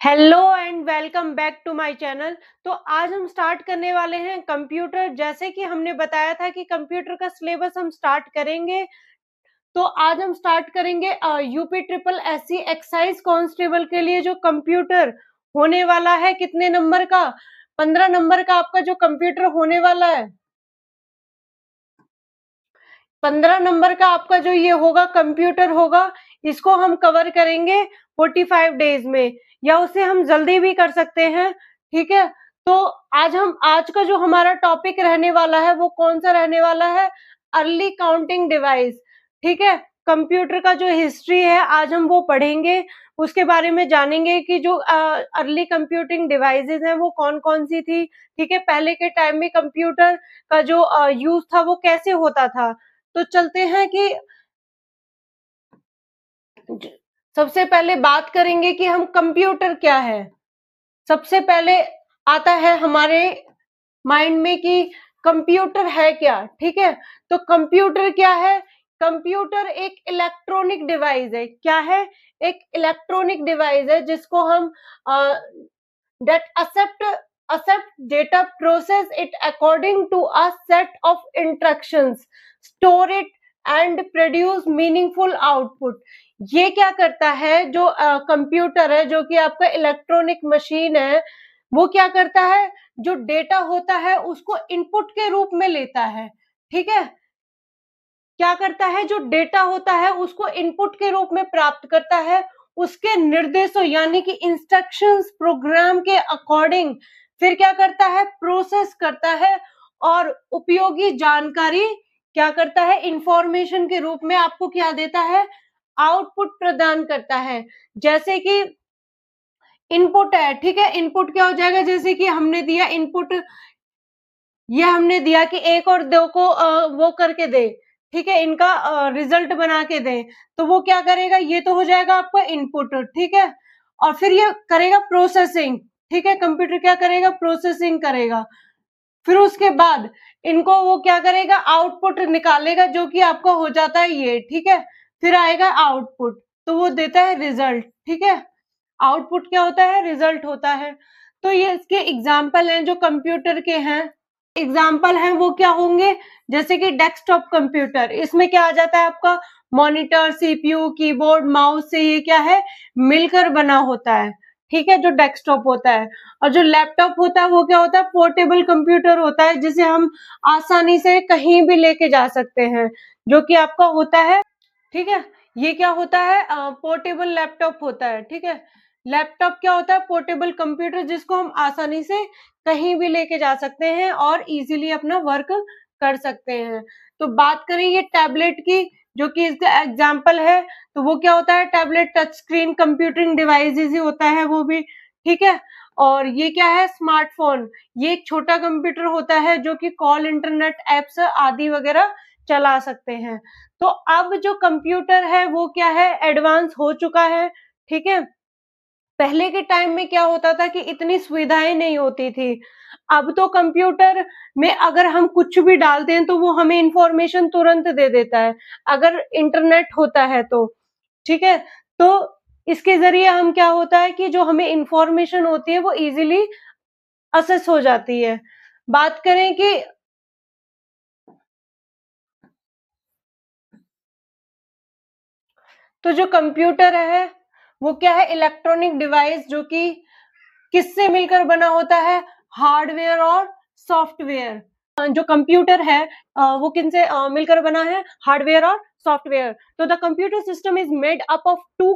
Hello and welcome back to my channel. तो आज हम स्टार्ट करने वाले हैं कंप्यूटर। जैसे कि हमने बताया था कि कंप्यूटर का सिलेबस हम स्टार्ट करेंगे, तो आज हम स्टार्ट करेंगे UP triple SC excise constable के लिए जो कंप्यूटर होने वाला है। कितने नंबर का? 15 नंबर का आपका जो कंप्यूटर होने वाला है। 15 नंबर का आपका जो ये होगा कंप्यूटर होगा, इसको हम कवर करेंगे 45 डेज में, या उसे हम जल्दी भी कर सकते हैं। ठीक है, तो आज का जो हमारा टॉपिक रहने वाला है वो कौन सा रहने वाला है? Early counting device. ठीक है, कंप्यूटर का जो हिस्ट्री है आज हम वो पढ़ेंगे, उसके बारे में जानेंगे कि जो अर्ली कंप्यूटिंग डिवाइसेस हैं वो कौन कौन सी थी। ठीक है, पहले के टाइम में कंप्यूटर का जो यूज था वो कैसे होता था। तो चलते हैं कि सबसे पहले बात करेंगे कि हम कंप्यूटर क्या है। सबसे पहले आता है हमारे माइंड में कि कंप्यूटर है क्या। ठीक है, तो कंप्यूटर क्या है? कंप्यूटर एक इलेक्ट्रॉनिक डिवाइस है। क्या है? एक इलेक्ट्रॉनिक डिवाइस है जिसको हम that accept data, process it according to a set of instructions, store it and produce meaningful output। ये क्या करता है? जो कंप्यूटर है, जो कि आपका इलेक्ट्रॉनिक मशीन है, वो क्या करता है? जो डेटा होता है उसको इनपुट के रूप में लेता है। ठीक है, क्या करता है? जो डेटा होता है उसको इनपुट के रूप में प्राप्त करता है, उसके निर्देशों यानी कि इंस्ट्रक्शंस प्रोग्राम के अकॉर्डिंग फिर क्या करता है? प्रोसेस करता है और उपयोगी जानकारी क्या करता है? इंफॉर्मेशन के रूप में आपको क्या देता है? आउटपुट प्रदान करता है। जैसे कि इनपुट है। ठीक है, इनपुट क्या हो जाएगा? जैसे कि हमने दिया इनपुट, ये हमने दिया कि एक और दो को वो करके दे। ठीक है, इनका रिजल्ट बना के दे, तो वो क्या करेगा? ये तो हो जाएगा आपका इनपुट। ठीक है, और फिर ये करेगा प्रोसेसिंग। ठीक है, कंप्यूटर क्या करेगा? प्रोसेसिंग करेगा। फिर उसके बाद इनको वो क्या करेगा? आउटपुट निकालेगा, जो कि आपका हो जाता है ये। ठीक है, फिर आएगा आउटपुट, तो वो देता है रिजल्ट। ठीक है, आउटपुट क्या होता है? रिजल्ट होता है। तो ये इसके एग्जाम्पल हैं जो कंप्यूटर के हैं। एग्जाम्पल हैं वो क्या होंगे? जैसे कि डेस्कटॉप कंप्यूटर, इसमें क्या आ जाता है आपका? मॉनिटर, सीपीयू, कीबोर्ड, माउस से ये क्या है? मिलकर बना होता है। ठीक है, जो डेस्कटॉप होता है। और जो लैपटॉप होता है वो क्या होता है? पोर्टेबल कंप्यूटर होता है, जिसे हम आसानी से कहीं भी लेके जा सकते हैं, जो कि आपका होता है। ठीक है, ये क्या होता है? पोर्टेबल लैपटॉप होता है। ठीक है, लैपटॉप क्या होता है? पोर्टेबल कंप्यूटर, जिसको हम आसानी से कहीं भी लेके जा सकते हैं और इजीली अपना वर्क कर सकते हैं। तो बात करें ये टैबलेट की, जो कि इसका एग्जाम्पल है, तो वो क्या होता है? Tablet touch screen computing devices ही होता है वो भी। ठीक है, और ये क्या है? स्मार्टफोन, ये एक छोटा कंप्यूटर होता है जो कि कॉल, इंटरनेट, एप्स आदि वगैरह चला सकते हैं। तो अब जो कंप्यूटर है वो क्या है? एडवांस हो चुका है। ठीक है, पहले के टाइम में क्या होता था कि इतनी सुविधाएं नहीं होती थी। अब तो कंप्यूटर में अगर हम कुछ भी डालते हैं तो वो हमें इंफॉर्मेशन तुरंत दे देता है, अगर इंटरनेट होता है तो। ठीक है, तो इसके जरिए हम क्या होता है कि जो हमें इंफॉर्मेशन होती है वो इजीली असेस हो जाती है। बात करें कि तो जो कंप्यूटर है वो क्या है? इलेक्ट्रॉनिक डिवाइस, जो कि किससे मिलकर बना होता है? हार्डवेयर और सॉफ्टवेयर। जो कंप्यूटर है वो किनसे मिलकर बना है? हार्डवेयर और सॉफ्टवेयर। तो the computer system is made up of two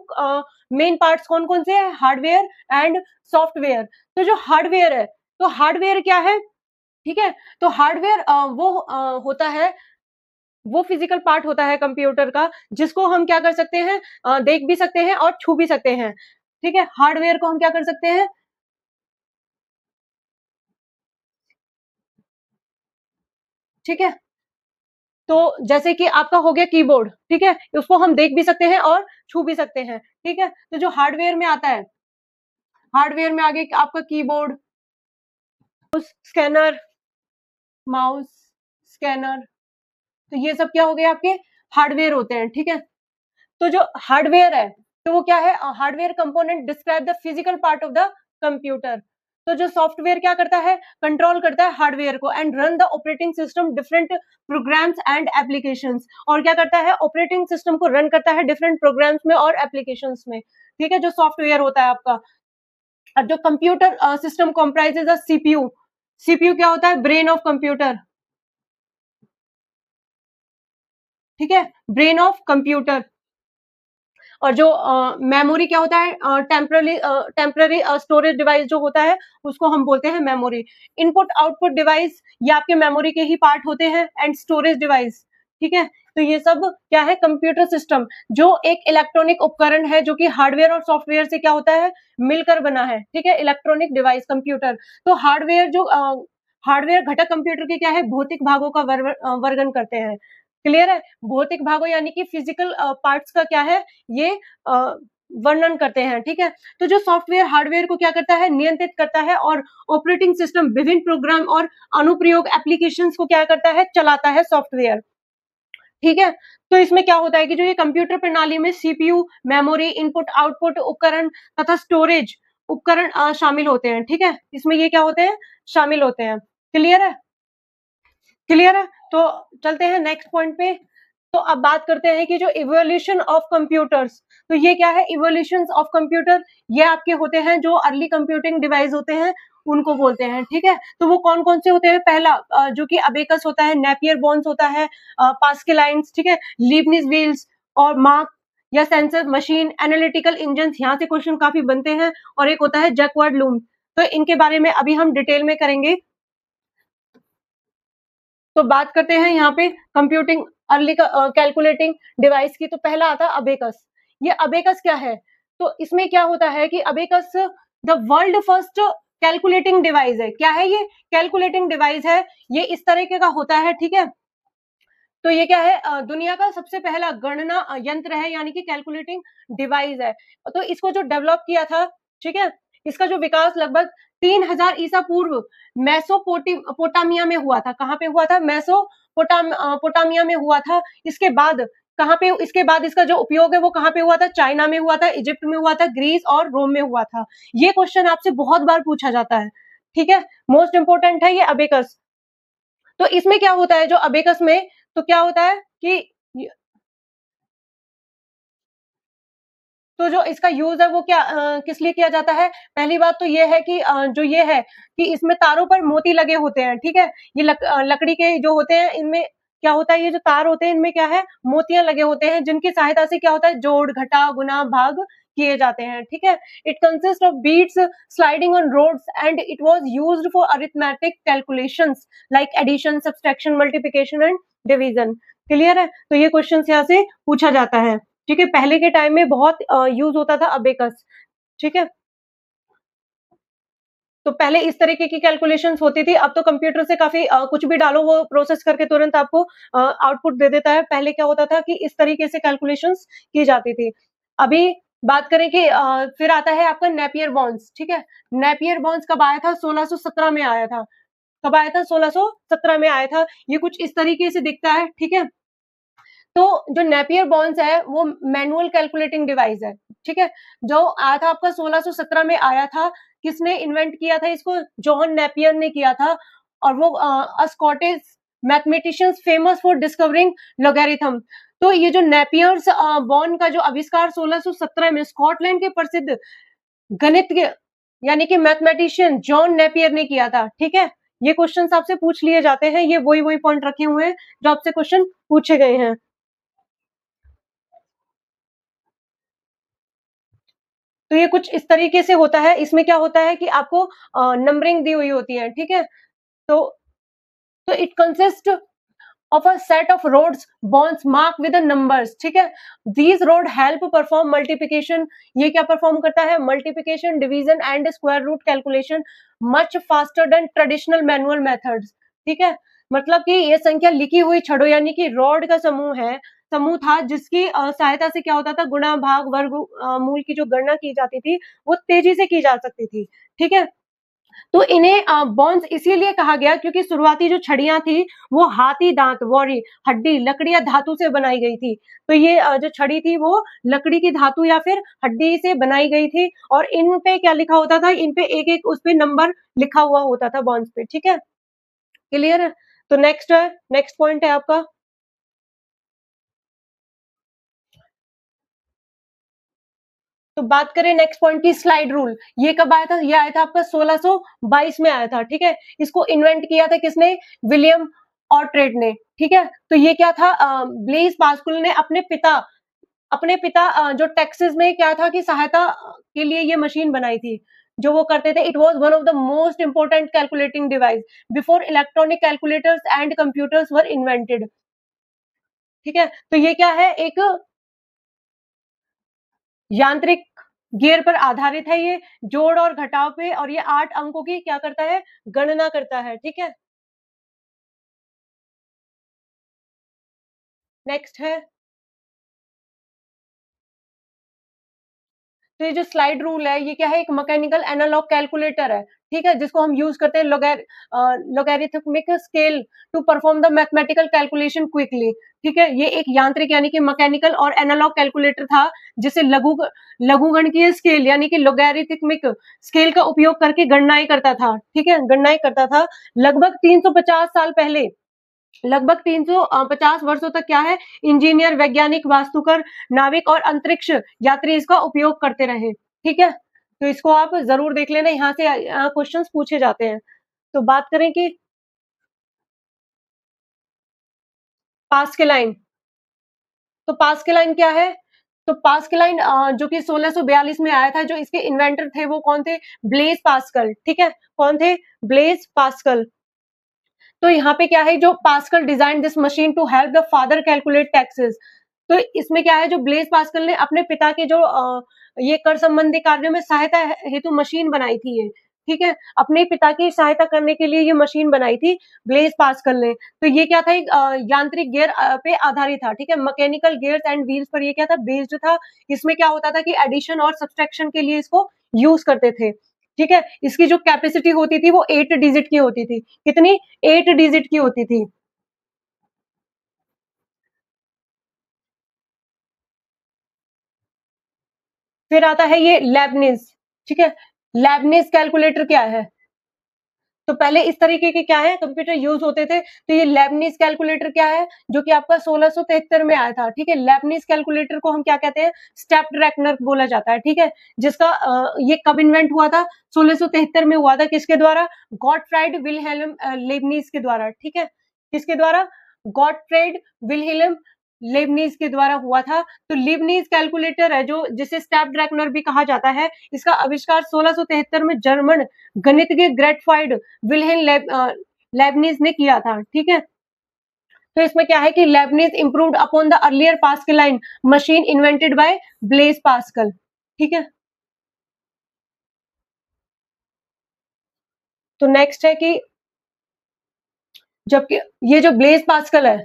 main parts. कौन कौन से हैं? Hardware and software. तो जो हार्डवेयर है, तो हार्डवेयर क्या है? ठीक है, तो हार्डवेयर वो होता है, वो फिजिकल पार्ट होता है कंप्यूटर का, जिसको हम क्या कर सकते हैं? देख भी सकते हैं और छू भी सकते हैं। ठीक है, हार्डवेयर को हम क्या कर सकते हैं? ठीक है, तो जैसे कि आपका हो गया कीबोर्ड। ठीक है, उसको हम देख भी सकते हैं और छू भी सकते हैं। ठीक है, तो जो हार्डवेयर में आता है, हार्डवेयर में आगे आपका कीबोर्ड, स्कैनर, माउस, स्कैनर, तो ये सब क्या हो गए? आपके हार्डवेयर होते हैं। ठीक है, तो जो हार्डवेयर है, तो वो क्या है, hardware component describe the physical part of the computer. तो जो सॉफ्टवेयर क्या करता है, कंट्रोल करता है हार्डवेयर को and run the operating system different programs and applications, और क्या करता है, ऑपरेटिंग सिस्टम को रन करता है डिफरेंट प्रोग्राम्स में और एप्लीकेशंस में, ठीक है, जो सॉफ्टवेयर होता है आपका। और जो कंप्यूटर सिस्टम कॉम्प्राइजेज अ सीपीयू, सीपीयू क्या होता है, ब्रेन ऑफ कंप्यूटर, ठीक है, ब्रेन ऑफ कंप्यूटर। और जो मेमोरी क्या होता है, टेम्पररी स्टोरेज डिवाइस जो होता है उसको हम बोलते हैं मेमोरी। इनपुट आउटपुट डिवाइस ये आपके मेमोरी के ही पार्ट होते हैं, एंड स्टोरेज डिवाइस, ठीक है। तो ये सब क्या है, कंप्यूटर सिस्टम जो एक इलेक्ट्रॉनिक उपकरण है जो कि हार्डवेयर और सॉफ्टवेयर से क्या होता है, मिलकर बना है, ठीक है, इलेक्ट्रॉनिक डिवाइस कंप्यूटर। तो हार्डवेयर जो हार्डवेयर घटक कंप्यूटर के क्या है, भौतिक भागों का वर्णन करते हैं। क्लियर है, भौतिक भागों यानी कि फिजिकल पार्ट्स का क्या है, ये वर्णन करते हैं, ठीक है। तो जो सॉफ्टवेयर हार्डवेयर को क्या करता है, नियंत्रित करता है, और ऑपरेटिंग सिस्टम विभिन्न प्रोग्राम और अनुप्रयोग एप्लीकेशंस को क्या करता है, चलाता है सॉफ्टवेयर, ठीक है। तो इसमें क्या होता है कि जो ये कंप्यूटर प्रणाली में सीपीयू, मेमोरी, इनपुट आउटपुट उपकरण तथा स्टोरेज उपकरण शामिल होते हैं, ठीक है, इसमें ये क्या होते हैं, शामिल होते हैं। क्लियर है, क्लियर है। तो चलते हैं नेक्स्ट पॉइंट पे। तो अब बात करते हैं कि जो इवोल्यूशन ऑफ कंप्यूटर्स, तो ये क्या है, इवोल्यूशन ऑफ कंप्यूटर, ये आपके होते हैं जो अर्ली कंप्यूटिंग डिवाइस होते हैं उनको बोलते हैं, ठीक है। तो वो कौन कौन से होते हैं, पहला जो कि अबेकस होता है, नेपियर बोन्स होता है, पास्कलाइन्स, ठीक है, लीबनिज व्हील्स और मार्क या सेंसर मशीन, एनालिटिकल इंजन, यहाँ से क्वेश्चन काफी बनते हैं, और एक होता है जैकवर्ड लूम। तो इनके बारे में अभी हम डिटेल में करेंगे। तो बात करते हैं यहाँ पे कंप्यूटिंग अर्ली कैलकुलेटिंग डिवाइस की। तो पहला आता है अबेकस। ये अबेकस क्या है, तो इसमें क्या होता है कि abacus the world first calculating device है। क्या है ये, कैलकुलेटिंग डिवाइस है, ये इस तरीके का होता है, ठीक है। तो ये क्या है, दुनिया का सबसे पहला गणना यंत्र है, यानी कि कैलकुलेटिंग डिवाइस है। तो इसको जो डेवलप किया था, ठीक है, इसका जो विकास लगभग 3000 ईसा पूर्व पोटामिया में हुआ था। कहाँ पे हुआ था, पोटामिया में हुआ था। इसके बाद कहाँ पे, इसके बाद इसका जो उपयोग है वो कहाँ पे हुआ था, चाइना में हुआ था, इजिप्ट में हुआ था, ग्रीस और रोम में हुआ था। ये क्वेश्चन आपसे बहुत बार पूछा जाता है, ठीक है, मोस्ट इंपोर्टेंट है ये अबेकस। तो इसमें क्या होता है, जो अबेकस में तो क्या होता है कि तो जो इसका यूज है वो क्या किस लिए किया जाता है। पहली बात तो ये है कि जो ये है कि इसमें तारों पर मोती लगे होते हैं, ठीक है। ये लकड़ी के जो होते हैं, इनमें क्या होता है, ये जो तार होते हैं इनमें क्या है, मोतियां लगे होते हैं, जिनकी सहायता से क्या होता है, जोड़ घटा गुना भाग किए जाते हैं, ठीक है। It consist of beads sliding on rods and it was used for arithmetic calculations like addition, subtraction, multiplication and division. Clear है, तो ये क्वेश्चन यहाँ से पूछा जाता है, ठीक है। पहले के टाइम में बहुत यूज होता था अबेकस, ठीक है। तो पहले इस तरीके की कैलकुलेशंस होती थी। अब तो कंप्यूटर से काफी कुछ भी डालो वो प्रोसेस करके तुरंत आपको आउटपुट दे देता है। पहले क्या होता था कि इस तरीके से कैलकुलेशंस की जाती थी। अभी बात करें कि फिर आता है आपका नेपियर बॉन्ड्स, ठीक है। नेपियर बॉन्ड्स कब आया था, 1617 में आया था। कब आया था, 1617 में आया था। ये कुछ इस तरीके से दिखता है, ठीक है। तो जो नेपियर बॉन्स है वो मैनुअल कैलकुलेटिंग डिवाइस है, ठीक है। जो आया था आपका 1617 में आया था। किसने इन्वेंट किया था इसको, जॉन नेपियर ने किया था। और वो Scottish mathematicians famous for discovering logarithm. तो ये जो नेपियर्स बॉन्ड का जो आविष्कार 1617 में स्कॉटलैंड के प्रसिद्ध गणित के यानी कि मैथमेटिशियन जॉन नेपियर ने किया था, ठीक है। ये क्वेश्चन आपसे पूछ लिए जाते हैं, ये वही वही पॉइंट रखे हुए हैं जो आपसे क्वेश्चन पूछे गए हैं। तो ये कुछ इस तरीके से होता है। इसमें क्या होता है कि आपको नंबरिंग दी हुई होती है, ठीक है। तो it consist of a set of rods bones mark with numbers, ठीक है। These rod help perform multiplication. ये क्या परफॉर्म करता है, multiplication, division and square root calculation much faster than traditional manual methods, ठीक है। मतलब कि ये संख्या लिखी हुई छड़ों यानी कि रॉड का समूह था, जिसकी सहायता से क्या होता था, गुणा भाग वर्ग मूल की जो गणना की जाती थी वो तेजी से की जा सकती थी, ठीक है। तो इन्हें बॉन्स इसीलिए कहा गया क्योंकि शुरुआती जो छड़ियां थी वो हाथी दांत वॉरी हड्डी लकड़ी या धातु से बनाई गई थी। तो ये जो छड़ी थी वो लकड़ी की धातु या फिर हड्डी से बनाई गई थी और इन पे क्या लिखा होता था, इन पे एक एक उस पे नंबर लिखा हुआ होता था बॉन्स पे। ठीक है, क्लियर है? तो नेक्स्ट है, नेक्स्ट पॉइंट है आपका, तो बात करें नेक्स्ट पॉइंट की, स्लाइड रूल। ये कब आया था? ये आया था आपका 1622 में आया था। ठीक है, इसको इन्वेंट किया था किसने? विलियम ऑर्ट्रेड ने। ठीक है, तो ये क्या था, ब्लेज पास्कल ने अपने पिता जो टेक्सास में क्या था कि सहायता के लिए ये मशीन बनाई थी जो वो करते थे। It was one of the most important calculating device before electronic calculators and computers were invented. ठीक है, तो ये क्या है, एक यांत्रिक गियर पर आधारित है, ये जोड़ और घटाव पे, और ये 8 अंकों की क्या करता है, गणना करता है। ठीक है, नेक्स्ट है, तो ये जो स्लाइड रूल है ये क्या है, एक मैकेनिकल एनालॉग कैलकुलेटर है। ठीक है, जिसको हम यूज करते हैं logarithmic scale to perform the mathematical calculation quickly. ठीक है, ये एक यांत्रिक यानी कि मैकेनिकल और एनालॉग कैलकुलेटर था जिसे लघुगणकीय स्केल यानी कि लोगैरिथमिक स्केल का उपयोग करके गणनाएं करता था। ठीक है, गणनाएं करता था। लगभग 350 साल पहले, लगभग 350 वर्षों तक क्या है, इंजीनियर, वैज्ञानिक, वास्तुकार, नाविक और अंतरिक्ष यात्री इसका उपयोग करते रहे। ठीक है, तो इसको आप जरूर देख लेना, यहाँ से क्वेश्चंस पूछे जाते हैं। तो बात करें कि पास के लाइन, तो पास के लाइन क्या है, तो पास के लाइन जो कि 1642 में आया था, जो इसके इन्वेंटर थे वो कौन थे, ब्लेज पास्कल। ठीक है, कौन थे, ब्लेज पास्कल। तो यहाँ पे क्या है, जो Pascal design this machine to help the father calculate taxes. तो इसमें क्या है, जो ब्लेज पास्कल ने अपने पिता के जो ये कर संबंधी कार्यों में सहायता हेतु मशीन बनाई थी ये। ठीक है, अपने पिता की सहायता करने के लिए ये मशीन बनाई थी ब्लेज पास्कल ने। तो ये क्या था, एक यांत्रिक गियर पे आधारित था। ठीक है, मैकेनिकल गियर्स एंड व्हील्स पर ये क्या था, बेस्ड था। इसमें क्या होता था कि एडिशन और सब्सट्रैक्शन के लिए इसको यूज करते थे। ठीक है, इसकी जो कैपेसिटी होती थी वो 8 डिजिट की होती थी। कितनी? 8 डिजिट की होती थी। फिर आता है ये लेबनिज। ठीक है, लेबनिज कैलकुलेटर क्या है, तो पहले इस तरीके के क्या है कंप्यूटर यूज होते थे। तो ये लेबनिज कैलकुलेटर क्या है, जो कि आपका 1673 में आया था। ठीक है, लेबनिज कैलकुलेटर को हम क्या कहते हैं, स्टेप्ड रेकनर बोला जाता है। ठीक है, जिसका ये कब इन्वेंट हुआ था, 1673 में हुआ था। किसके द्वारा? गॉटफ्राइड विलहेल्म लेबनिज के द्वारा। ठीक है, किसके द्वारा? गॉटफ्राइड विलहेल्म लेबनीज के द्वारा हुआ था। तो लीबनीज कैलकुलेटर है जो, जिसे स्टेप्ड रेकनर भी कहा जाता है, इसका आविष्कार 1673 में जर्मन गणितज्ञ ग्रेटफाइड विल्हेम लेबनीज ने किया था। ठीक है, तो इसमें क्या है कि Lebanese improved upon the earlier Pascaline machine invented by Blaise Pascal. ठीक है, तो नेक्स्ट है कि जबकि ये जो ब्लेज पास्कल है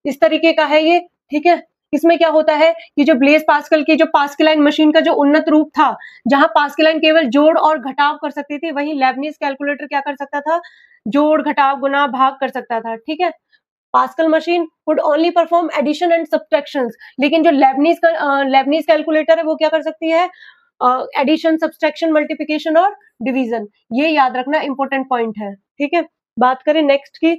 इस तरीके का है ये। ठीक है, इसमें क्या होता है कि जो ब्लेज पास्कल की जो पास्कलाइन मशीन का जो उन्नत रूप था, जहां पास्कलाइन केवल जोड़ और घटाव कर सकती थी, वहीं लेबनीज कैलकुलेटर क्या कर सकता था, जोड़ घटाव गुना भाग कर सकता था। ठीक है, Pascal machine would only perform addition and subtractions, लेकिन जो लेबनीज कैलकुलेटर है वो क्या कर सकती है, एडिशन, सब्सट्रैक्शन, मल्टीप्लिकेशन और डिवीजन। ये याद रखना इंपॉर्टेंट पॉइंट है। ठीक है, बात करें नेक्स्ट की,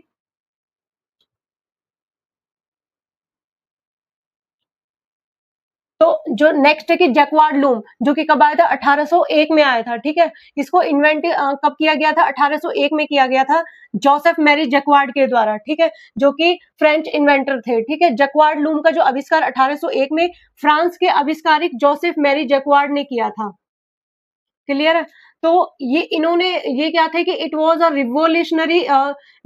तो जो नेक्स्ट है कि जैकवार्ड लूम, जो कि कब आया था, 1801 में आया था। ठीक है, इसको इन्वेंट कब किया गया था, 1801 में किया गया था जोसेफ मैरी जैकवार्ड के द्वारा। ठीक है, जो कि फ्रेंच इन्वेंटर थे। ठीक है, जैकवार्ड लूम का जो आविष्कार 1801 में फ्रांस के आविष्कारिक जोसेफ मैरी जैकवार्ड ने किया था। क्लियर है? तो ये इन्होंने, ये क्या थे कि it was a revolutionary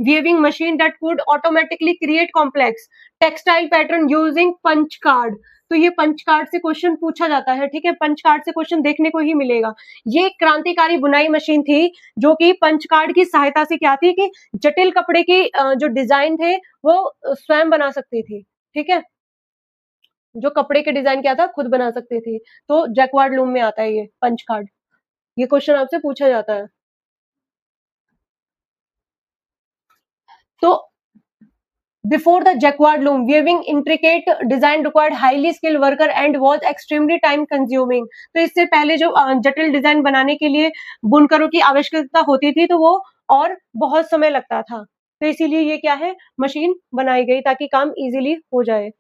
weaving machine that could automatically create complex textile pattern using punch card. तो ये पंच कार्ड से क्वेश्चन पूछा जाता है। ठीक है, पंच कार्ड से क्वेश्चन देखने को ही मिलेगा। ये एक क्रांतिकारी बुनाई मशीन थी जो कि पंच कार्ड की सहायता से क्या थी कि जटिल कपड़े की जो डिजाइन थे वो स्वयं बना सकती थी। ठीक है, जो कपड़े के डिजाइन क्या था, खुद बना सकती थी। तो जैकवार्ड लूम में आता है ये पंच कार्ड। ये क्वेश्चन आपसे पूछा जाता है। तो before the jacquard loom, weaving intricate design required highly skilled worker and was extremely time consuming. तो इससे पहले जो जटिल डिजाइन बनाने के लिए बुनकरों की आवश्यकता होती थी तो वो और बहुत समय लगता था, तो इसीलिए ये क्या है, मशीन बनाई गई ताकि काम इजीली हो जाए।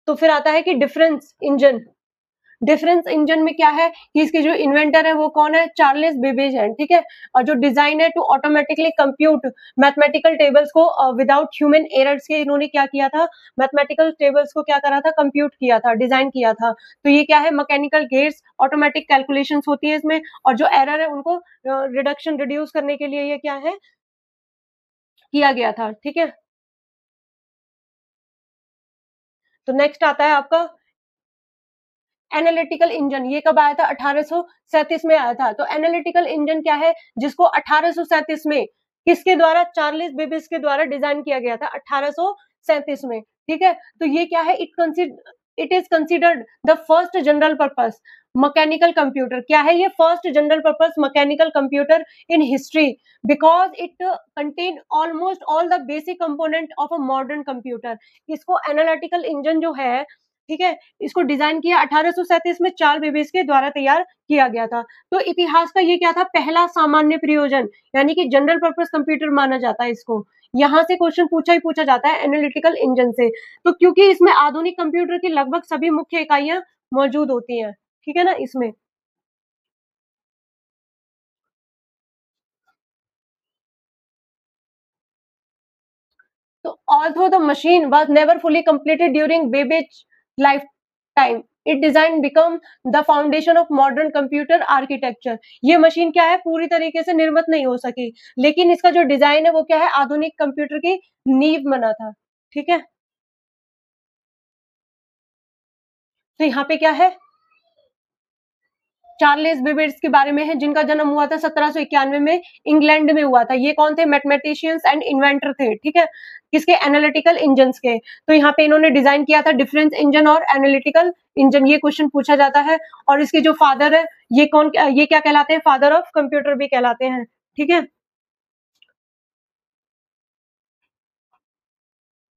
तो फिर आता है कि डिफरेंस इंजन। डिफरेंस इंजन में क्या है कि इसके जो इन्वेंटर है वो कौन है, चार्ल्स बेबेज है, ठीक है। और जो डिजाइन है to automatically compute mathematical tables को विदाउट ह्यूमन एरर्स के, इन्होंने क्या किया था, मैथमेटिकल टेबल्स को क्या करा था, कंप्यूट किया था, डिजाइन किया था। तो ये क्या है, मैकेनिकल गेट्स, ऑटोमेटिक कैलकुलेशंस होती है इसमें, और जो एरर है उनको रिडक्शन रिड्यूस करने के लिए ये क्या है, किया गया था, ठीक है। तो नेक्स्ट आता है आपका एनालिटिकल इंजन। ये कब आया था, 1837 में आया था। तो एनालिटिकल इंजन क्या है, जिसको 1837 में किसके द्वारा, चार्ल्स बेबेज के द्वारा डिजाइन किया गया था 1837 में, ठीक है। तो ये क्या है, it is considered the first general purpose mechanical computer. क्या है ये, first general purpose mechanical computer in history, because it contain almost all the basic component of a modern computer. इसको एनालिटिकल इंजन जो है, ठीक है, इसको डिजाइन किया 1837 में चार्ल्स बेबेज के द्वारा तैयार किया गया था। तो इतिहास का ये क्या था, पहला सामान्य प्रयोजन, यानी कि जनरल पर्पस कंप्यूटर माना जाता है इसको। यहाँ से क्वेश्चन पूछा ही पूछा जाता है एनालिटिकल इंजन से। तो क्योंकि इसमें आधुनिक कंप्यूटर की लगभग सभी मुख्य इकाइयां मौजूद होती हैं, ठीक है ना इसमें। So although the machine was never fully completed during Babbage's lifetime, it design become the foundation of modern computer architecture. ये मशीन क्या है, पूरी तरीके से निर्मित नहीं हो सकी, लेकिन इसका जो डिजाइन है वो क्या है, आधुनिक कंप्यूटर की नींव बना था, ठीक है। तो यहाँ पे क्या है, चार्ल्स बेबेज के बारे में है, जिनका जन्म हुआ था 1791 में, इंग्लैंड में हुआ था। ये कौन थे, मैथमेटिशियंस एंड इन्वेंटर थे, ठीक है, किसके, एनालिटिकल इंजन्स के। तो यहाँ पे इन्होंने डिजाइन किया था डिफरेंस इंजन और एनालिटिकल इंजन, ये क्वेश्चन पूछा जाता है। और इसके जो फादर है, ये कौन, ये क्या कहलाते हैं, फादर ऑफ कंप्यूटर भी कहलाते हैं, ठीक है।